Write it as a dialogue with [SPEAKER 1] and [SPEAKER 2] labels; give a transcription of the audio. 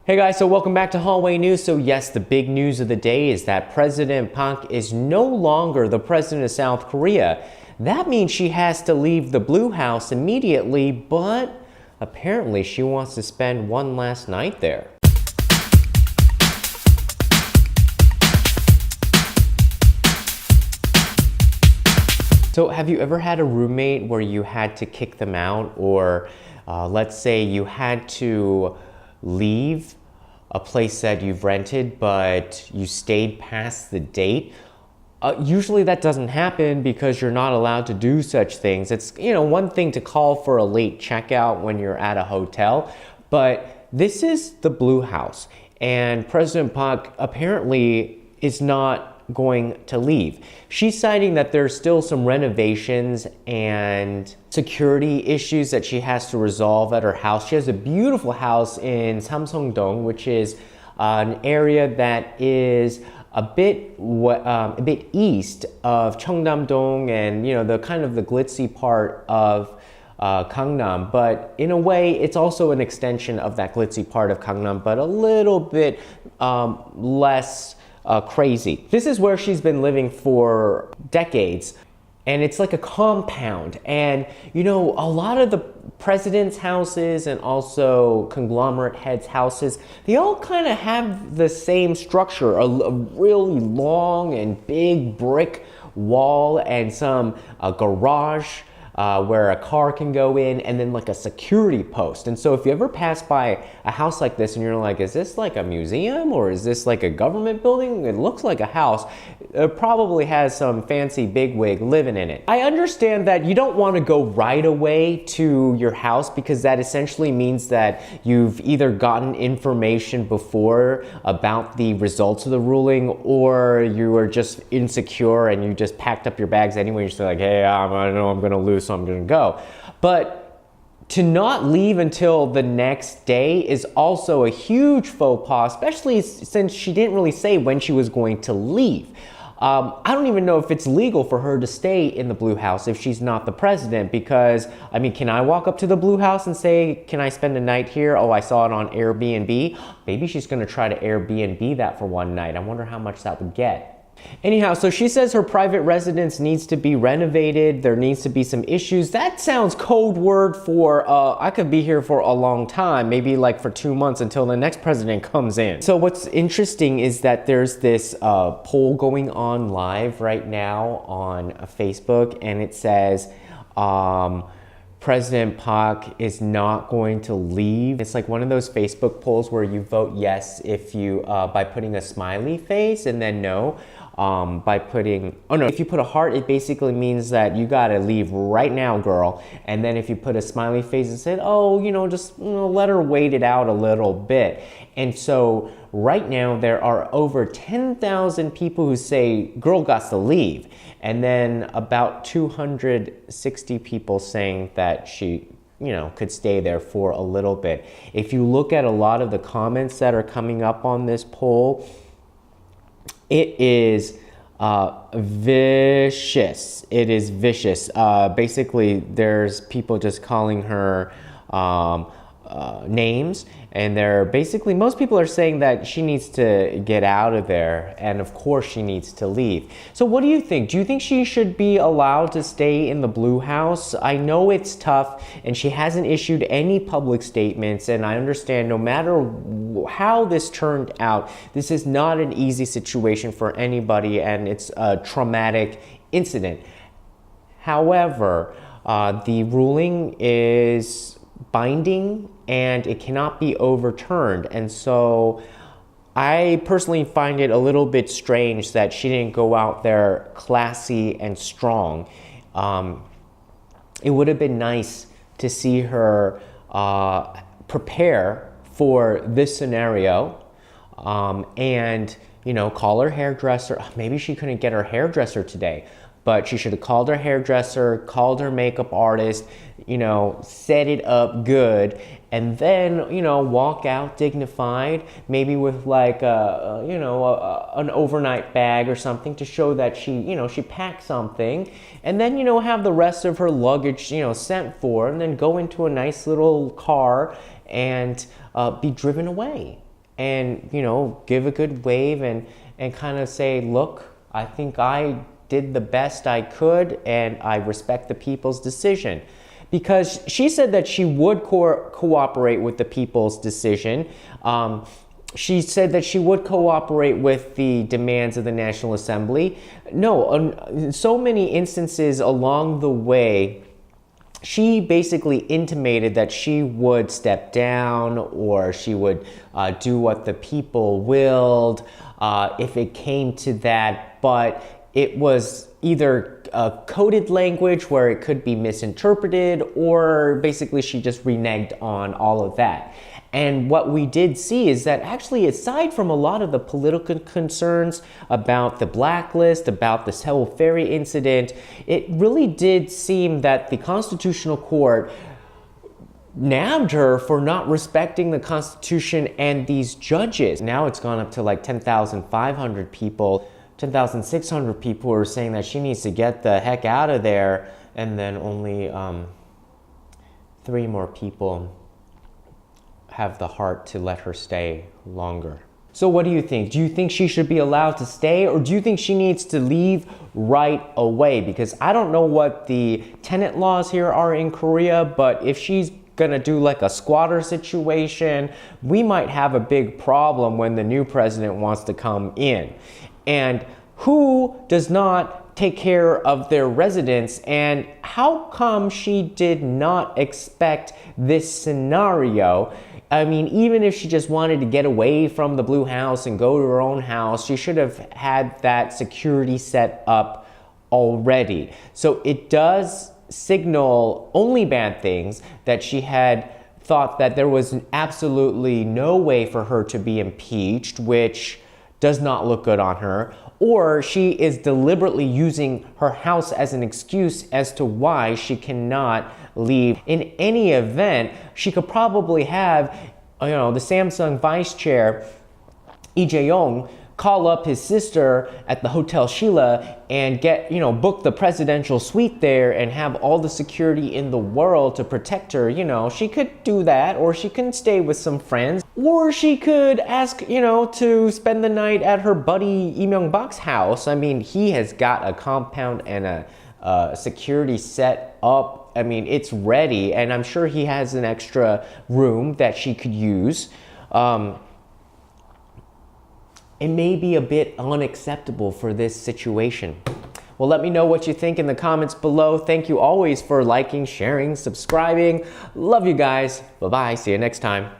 [SPEAKER 1] Hey guys, so welcome back to Hallway News. So yes, the big news of the day is that President Park is no longer the president of South Korea. That means she has to leave the Blue House immediately, but apparently she wants to spend one last night there. So have you ever had a roommate where you had to kick them out, or let's say you had to leave a place that you've rented but you stayed past the date? Usually that doesn't happen because you're not allowed to do such things. It's, one thing to call for a late checkout when you're at a hotel, but this is the Blue House, and President Park apparently is not going to leave. She's citing that there's still some renovations and security issues that she has to resolve at her house. She has a beautiful house in Samsung-dong, which is an area that is a bit east of Cheongdam-dong and the kind of the glitzy part of Gangnam, but in a way it's also an extension of that glitzy part of Gangnam, but a little bit less crazy. This is where she's been living for decades, and it's like a compound. And a lot of the president's houses and also conglomerate heads' houses, they all kind of have the same structure, a really long and big brick wall and some garage where a car can go in, and then like a security post. And so if you ever pass by a house like this and you're like, is this like a museum or is this like a government building? It looks like a house. It probably has some fancy bigwig living in it. I understand that you don't want to go right away to your house because that essentially means that you've either gotten information before about the results of the ruling, or you are just insecure and you just packed up your bags anyway. You're just like, hey, I know I'm going to lose, so I'm going to go. But to not leave until the next day is also a huge faux pas, especially since she didn't really say when she was going to leave. I don't even know if it's legal for her to stay in the Blue House if she's not the president, because, can I walk up to the Blue House and say, can I spend a night here? Oh, I saw it on Airbnb. Maybe she's going to try to Airbnb that for one night. I wonder how much that would get. Anyhow, so she says her private residence needs to be renovated. There needs to be some issues. That sounds code word for, I could be here for a long time, maybe like for 2 months until the next president comes in. So what's interesting is that there's this poll going on live right now on Facebook, and it says, President Park is not going to leave. It's like one of those Facebook polls where you vote yes if you by putting a smiley face, and then no by putting, if you put a heart, it basically means that you gotta leave right now, girl. And then if you put a smiley face and said, just let her wait it out a little bit. And so right now there are over 10,000 people who say girl got to leave, and then about 260 people saying that she could stay there for a little bit. If you look at a lot of the comments that are coming up on this poll, it is vicious. It is vicious. Basically, there's people just calling her names, and most people are saying that she needs to get out of there, and of course she needs to leave. So what do you think? Do you think she should be allowed to stay in the Blue House? I know it's tough, and she hasn't issued any public statements, and I understand no matter how this turned out, this is not an easy situation for anybody, and it's a traumatic incident. However, the ruling is binding and it cannot be overturned, and so I personally find it a little bit strange that she didn't go out there classy and strong. It would have been nice to see her prepare for this scenario, and call her hairdresser. Maybe she couldn't get her hairdresser today, but she should have called her hairdresser, called her makeup artist, set it up good, and then, walk out dignified, maybe with like an overnight bag or something to show that she packed something, and then, have the rest of her luggage, sent for, and then go into a nice little car and be driven away. and, you know, give a good wave and kind of say, look, I think I did the best I could and I respect the people's decision. Because she said that she would cooperate with the people's decision. She said that she would cooperate with the demands of the National Assembly. No, in so many instances along the way, she basically intimated that she would step down or she would do what the people willed if it came to that. But it was either coded language where it could be misinterpreted, or basically she just reneged on all of that. And what we did see is that actually, aside from a lot of the political concerns about the blacklist, about the Seoul ferry incident, it really did seem that the Constitutional Court nabbed her for not respecting the Constitution and these judges. Now it's gone up to like 10,500 people, 10,600 people are saying that she needs to get the heck out of there, and then only 3 more people have the heart to let her stay longer. So what do you think? Do you think she should be allowed to stay, or do you think she needs to leave right away? Because I don't know what the tenant laws here are in Korea, but if she's gonna do like a squatter situation, we might have a big problem when the new president wants to come in. And who does not take care of their residents, and how come she did not expect this scenario? I mean, even if she just wanted to get away from the Blue House and go to her own house, she should have had that security set up already. So it does signal only bad things that she had thought that there was absolutely no way for her to be impeached, which does not look good on her, or she is deliberately using her house as an excuse as to why she cannot leave. In any event, she could probably have, you know, the Samsung vice chair, Lee Jae-in, call up his sister at the Hotel Sheila and get, you know, book the presidential suite there and have all the security in the world to protect her. You know, she could do that, or she can stay with some friends, or she could ask, you know, to spend the night at her buddy Lee Myung-bak's house. I mean, he has got a compound and a security set up. I mean, it's ready, and I'm sure he has an extra room that she could use. It may be a bit unacceptable for this situation. Well, let me know what you think in the comments below. Thank you always for liking, sharing, subscribing. Love you guys. Bye-bye. See you next time.